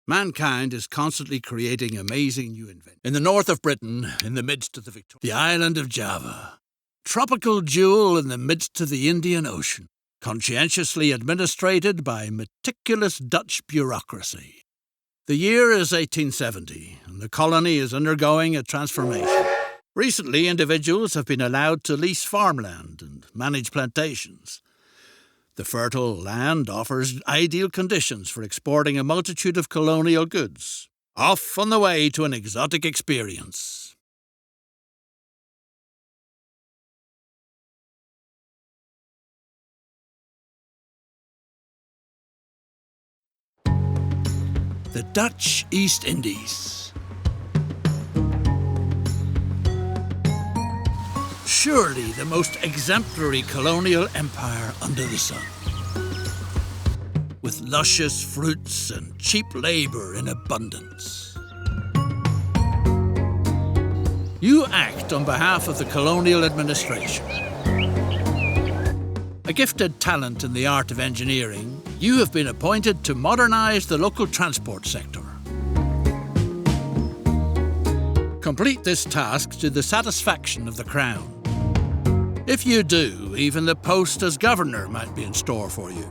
Mankind is constantly creating amazing new inventions. In the north of Britain, in the midst of the Victoria, the island of Java, tropical jewel in the midst of the Indian Ocean, conscientiously administrated by meticulous Dutch bureaucracy. The year is 1870, and the colony is undergoing a transformation. Recently, individuals have been allowed to lease farmland and manage plantations. The fertile land offers ideal conditions for exporting a multitude of colonial goods, off on the way to an exotic experience. The Dutch East Indies. Surely the most exemplary colonial empire under the sun. With luscious fruits and cheap labor in abundance. You act on behalf of the colonial administration. A gifted talent in the art of engineering, you have been appointed to modernize the local transport sector. Complete this task to the satisfaction of the Crown. If you do, even the post as governor might be in store for you.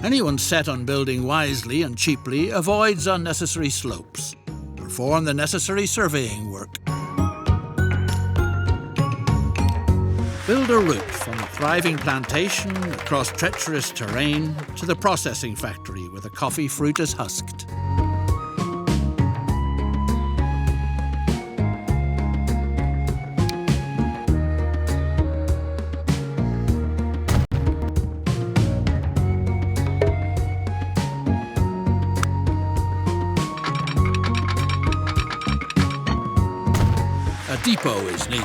Anyone set on building wisely and cheaply avoids unnecessary slopes. Perform the necessary surveying work. Build a route from the thriving plantation across treacherous terrain to the processing factory where the coffee fruit is husked. A depot is needed.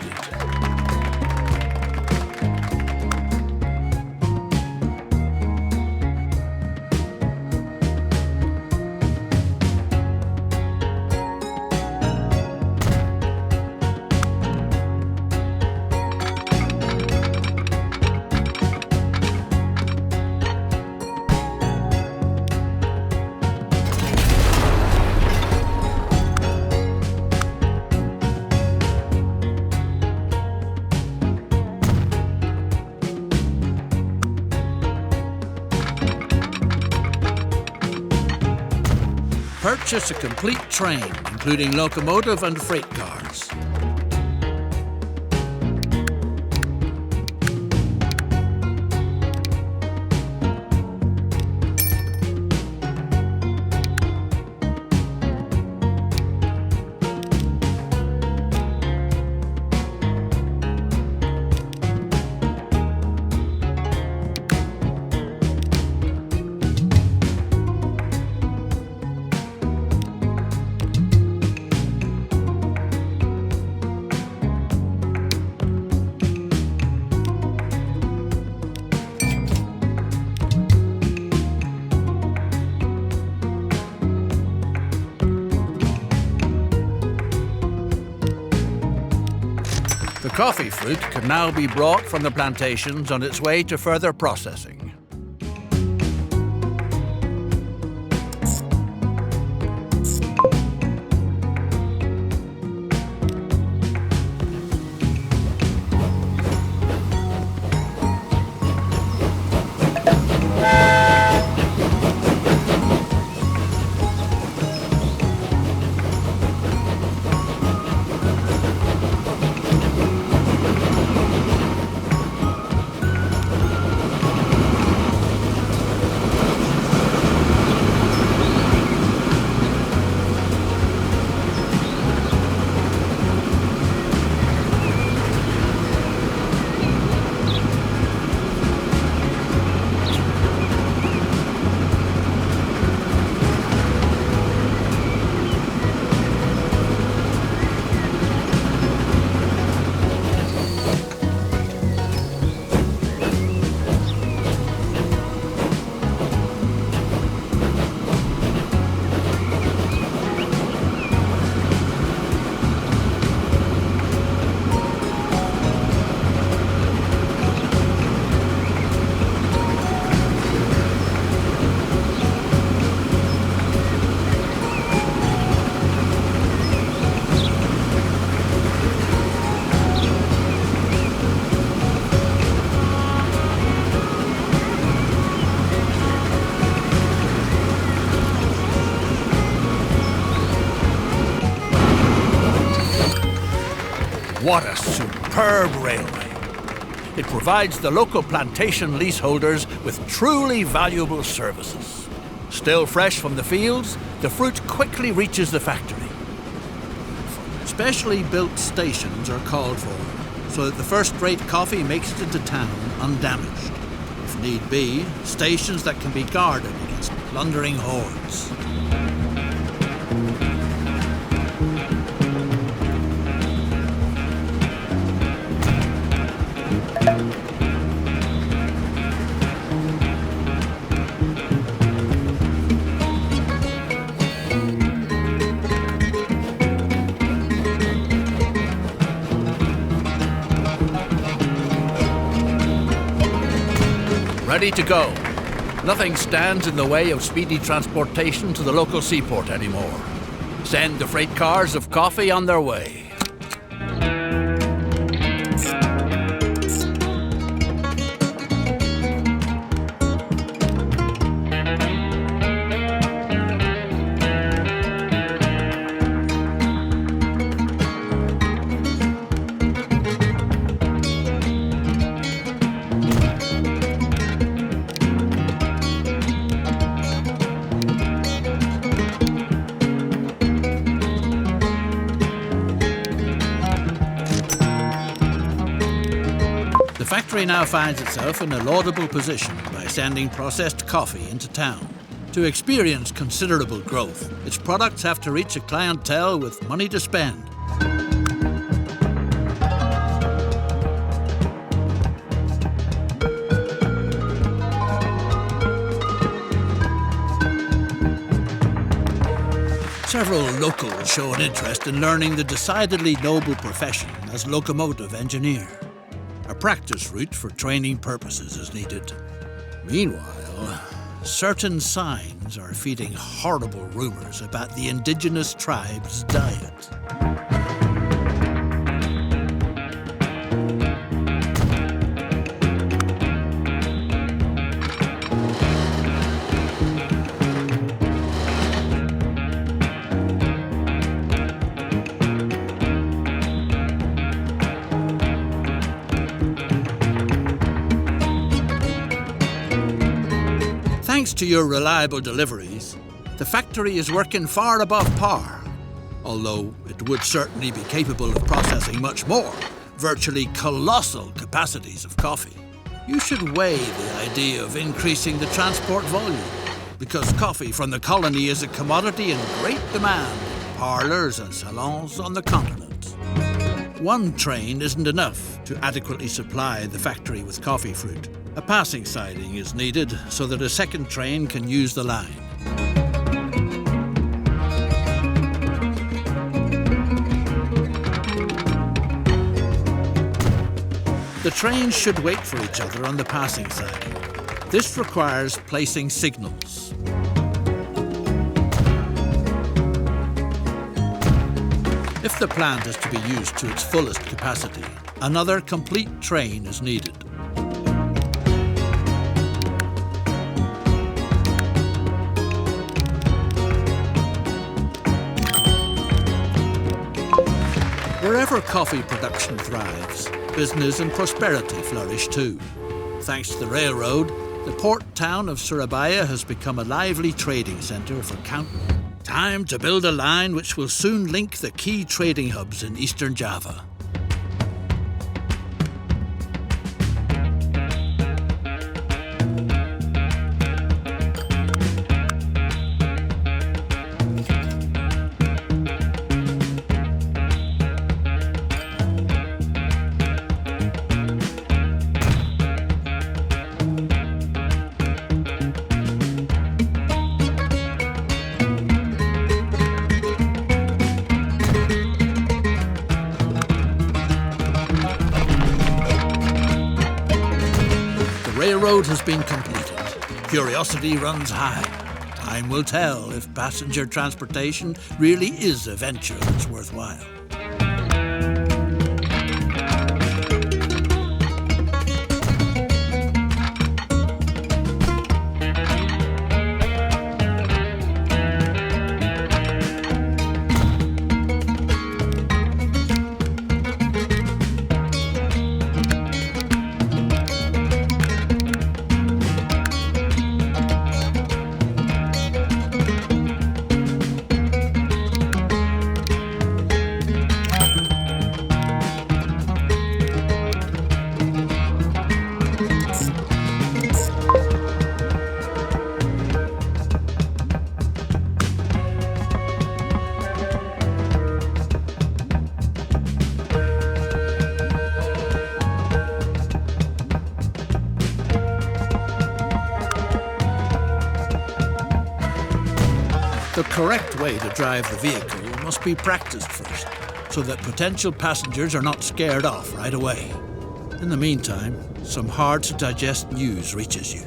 Purchase a complete train, including locomotive and freight cars. The coffee fruit can now be brought from the plantations on its way to further processing. What a superb railway! It provides the local plantation leaseholders with truly valuable services. Still fresh from the fields, the fruit quickly reaches the factory. Specially built stations are called for, so that the first-rate coffee makes it into town undamaged. If need be, stations that can be guarded against plundering hordes. Ready to go. Nothing stands in the way of speedy transportation to the local seaport anymore. Send the freight cars of coffee on their way. The factory now finds itself in a laudable position by sending processed coffee into town. To experience considerable growth, its products have to reach a clientele with money to spend. Several locals show an interest in learning the decidedly noble profession as locomotive engineer. A practice route for training purposes is needed. Meanwhile, certain signs are feeding horrible rumors about the indigenous tribe's diet. Thanks to your reliable deliveries, the factory is working far above par, although it would certainly be capable of processing much more, virtually colossal capacities of coffee. You should weigh the idea of increasing the transport volume, because coffee from the colony is a commodity in great demand in parlours and salons on the continent. One train isn't enough to adequately supply the factory with coffee fruit. A passing siding is needed so that a second train can use the line. The trains should wait for each other on the passing siding. This requires placing signals. If the plant is to be used to its fullest capacity, another complete train is needed. Wherever coffee production thrives, business and prosperity flourish too. Thanks to the railroad, the port town of Surabaya has become a lively trading centre for countless. Time to build a line which will soon link the key trading hubs in eastern Java. The railroad has been completed. Curiosity runs high. Time will tell if passenger transportation really is a venture that's worthwhile. The correct way to drive the vehicle must be practiced first, so that potential passengers are not scared off right away. In the meantime, some hard-to-digest news reaches you.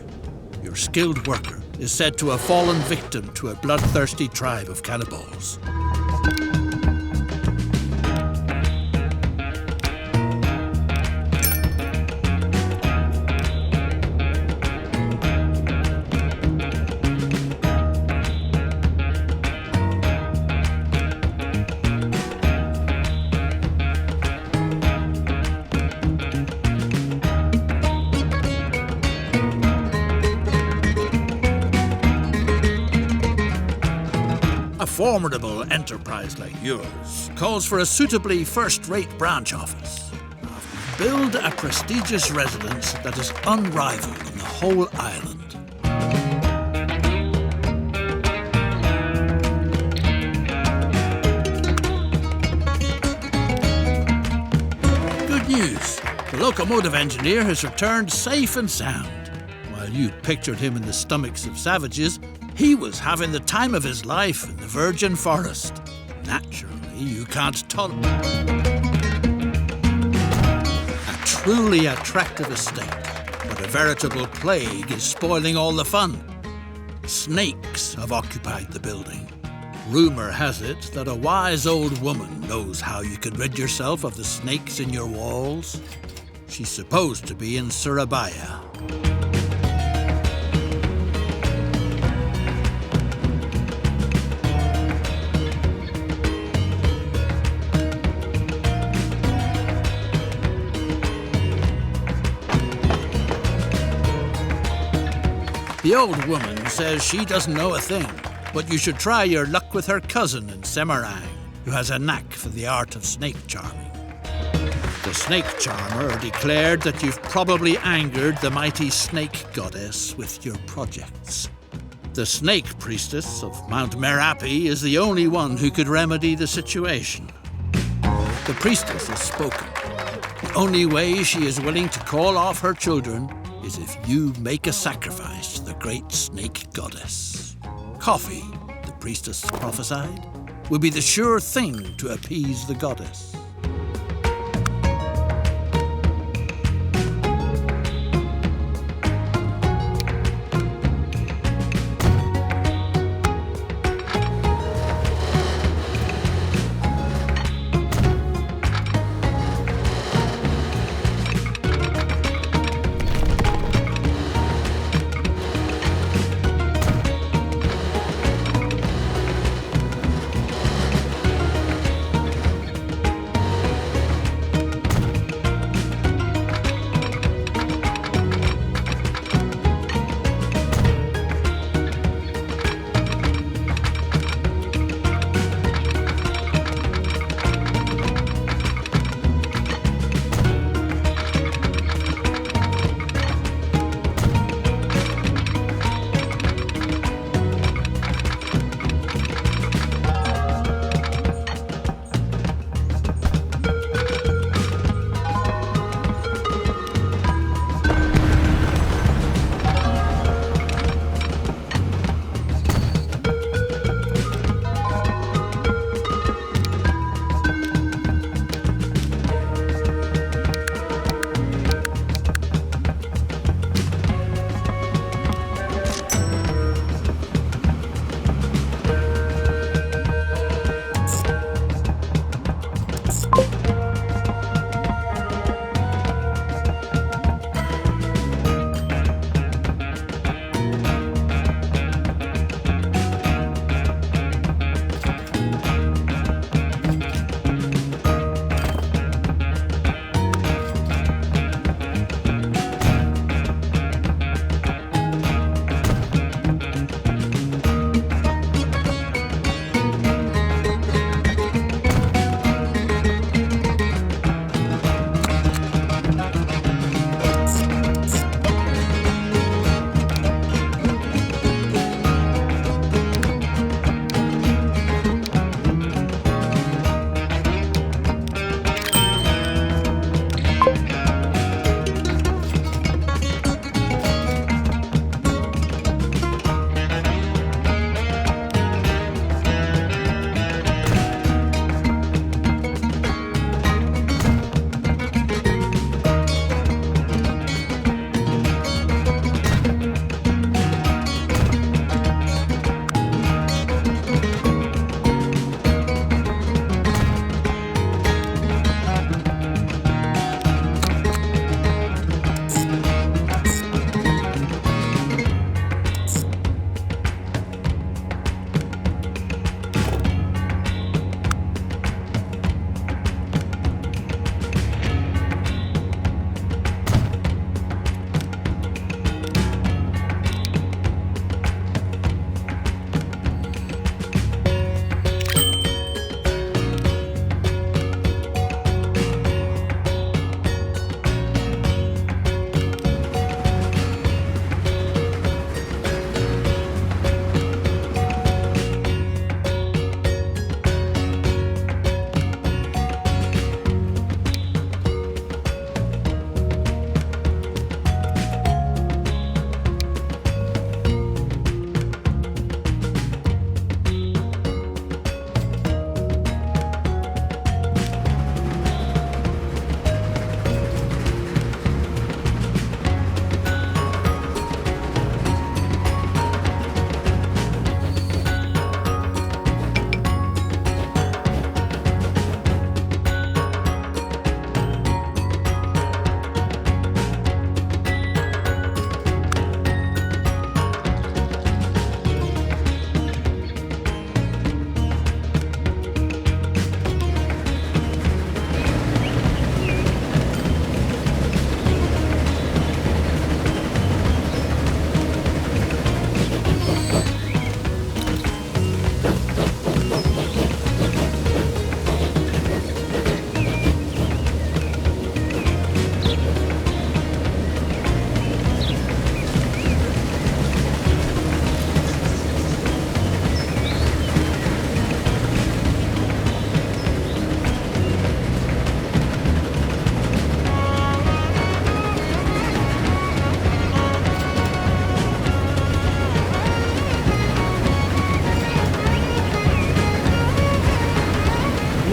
Your skilled worker is said to have fallen victim to a bloodthirsty tribe of cannibals. A formidable enterprise like yours calls for a suitably first-rate branch office. Build a prestigious residence that is unrivaled in the whole island. Good news. The locomotive engineer has returned safe and sound. While you pictured him in the stomachs of savages, he was having the time of his life in the virgin forest. Naturally, you can't tolerate a truly attractive estate, but a veritable plague is spoiling all the fun. Snakes have occupied the building. Rumor has it that a wise old woman knows how you can rid yourself of the snakes in your walls. She's supposed to be in Surabaya. The old woman says she doesn't know a thing, but you should try your luck with her cousin in Semarang, who has a knack for the art of snake charming. The snake charmer declared that you've probably angered the mighty snake goddess with your projects. The snake priestess of Mount Merapi is the only one who could remedy the situation. The priestess has spoken. The only way she is willing to call off her children is if you make a sacrifice to the great snake goddess. Coffee, the priestess prophesied, will be the sure thing to appease the goddess.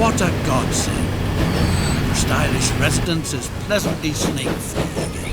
What a godsend. Our stylish residence is pleasantly snake-free again.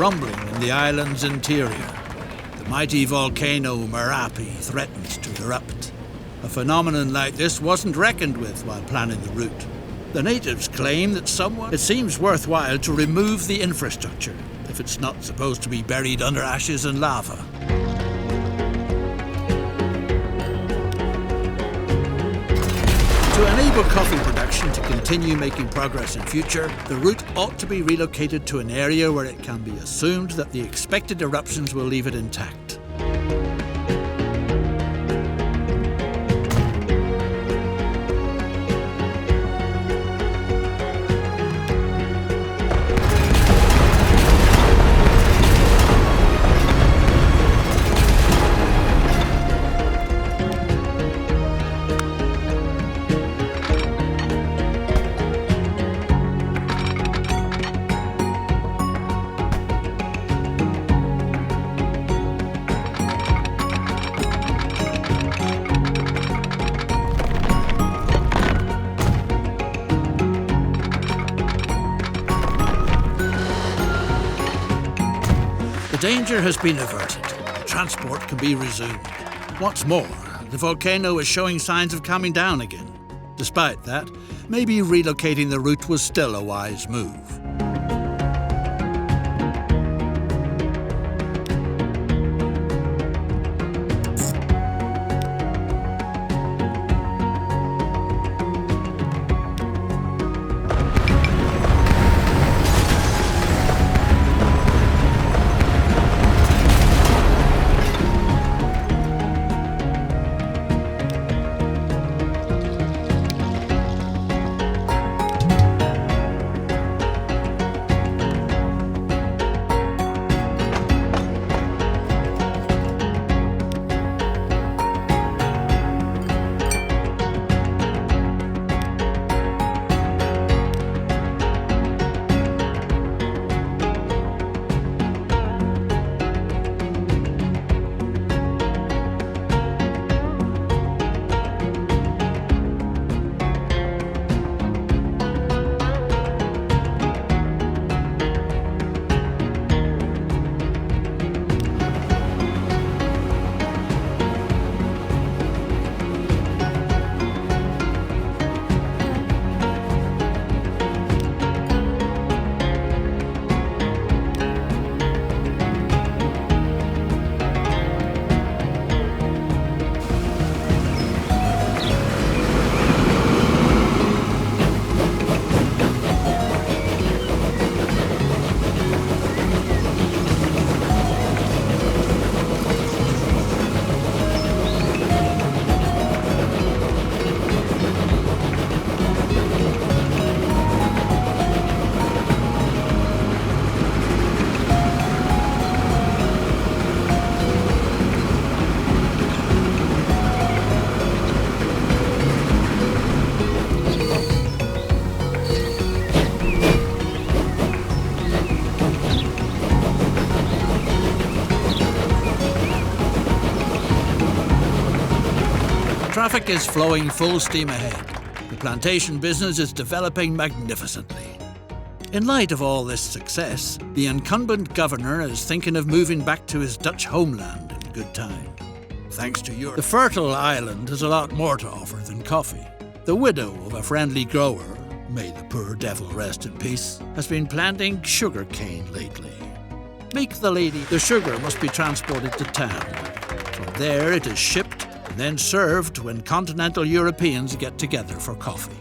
rumbling in the island's interior. The mighty volcano Merapi threatens to erupt. A phenomenon like this wasn't reckoned with while planning the route. The natives claim that it seems worthwhile to remove the infrastructure if it's not supposed to be buried under ashes and lava. To enable coffee production to continue making progress in future, the route ought to be relocated to an area where it can be assumed that the expected eruptions will leave it intact. The danger has been averted. Transport can be resumed. What's more, the volcano is showing signs of calming down again. Despite that, maybe relocating the route was still a wise move. Traffic is flowing full steam ahead. The plantation business is developing magnificently. In light of all this success, the incumbent governor is thinking of moving back to his Dutch homeland in good time. Thanks to Europe, the fertile island has a lot more to offer than coffee. The widow of a friendly grower, may the poor devil rest in peace, has been planting sugar cane lately. Meek the lady, the sugar must be transported to town. From there it is shipped and then served when continental Europeans get together for coffee.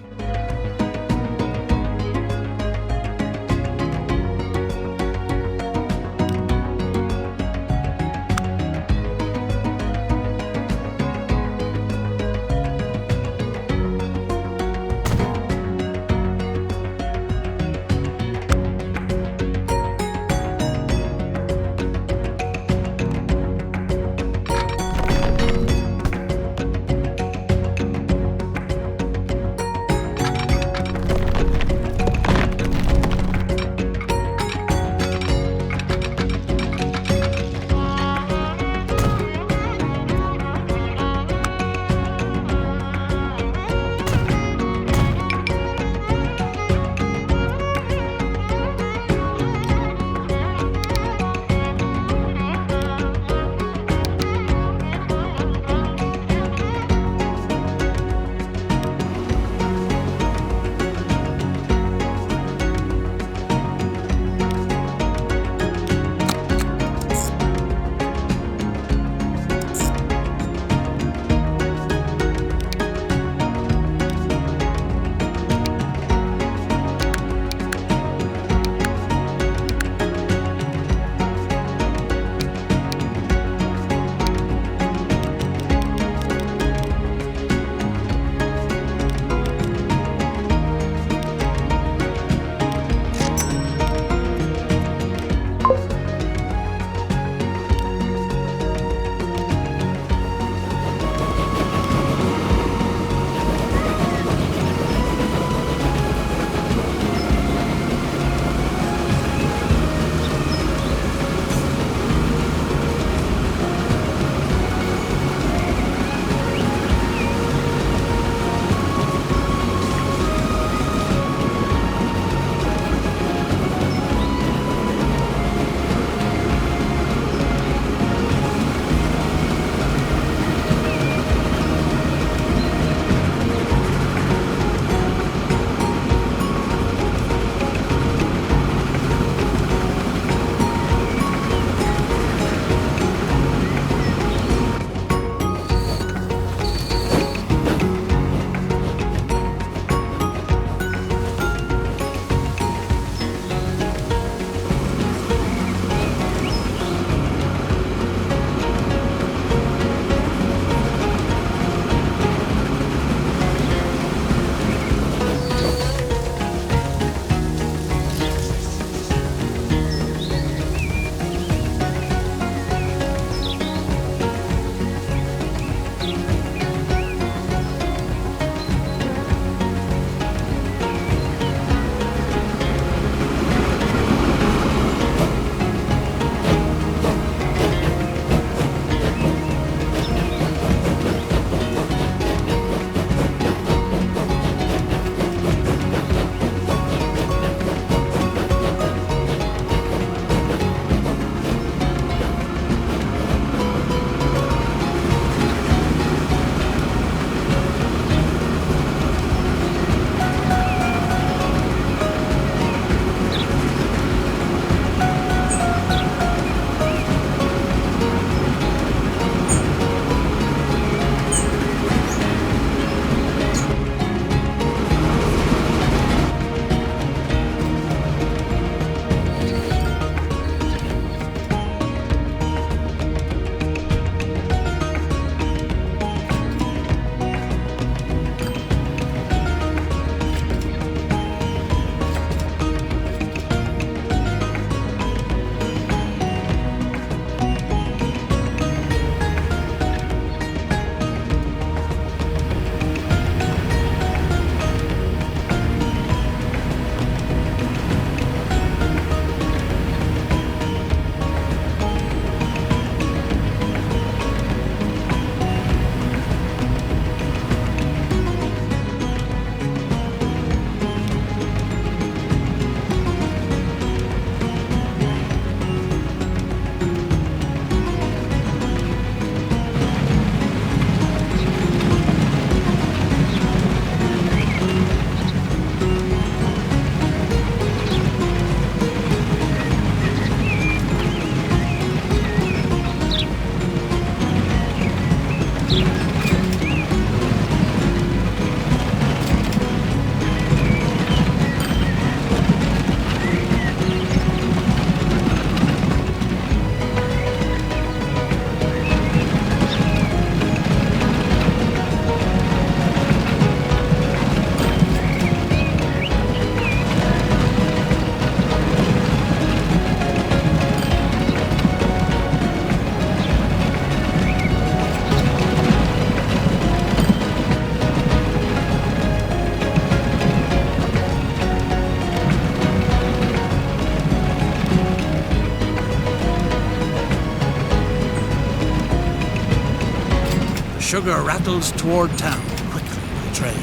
sugar rattles toward town quickly by train.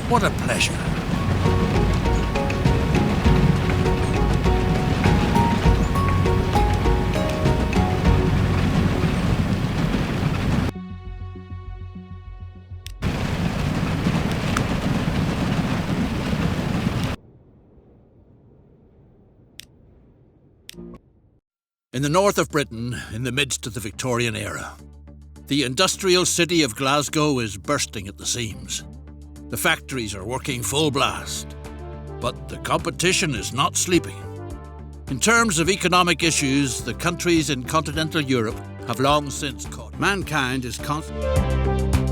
What a pleasure. In the north of Britain, in the midst of the Victorian era, the industrial city of Glasgow is bursting at the seams. The factories are working full blast, but the competition is not sleeping. In terms of economic issues, the countries in continental Europe have long since caught. Mankind is constantly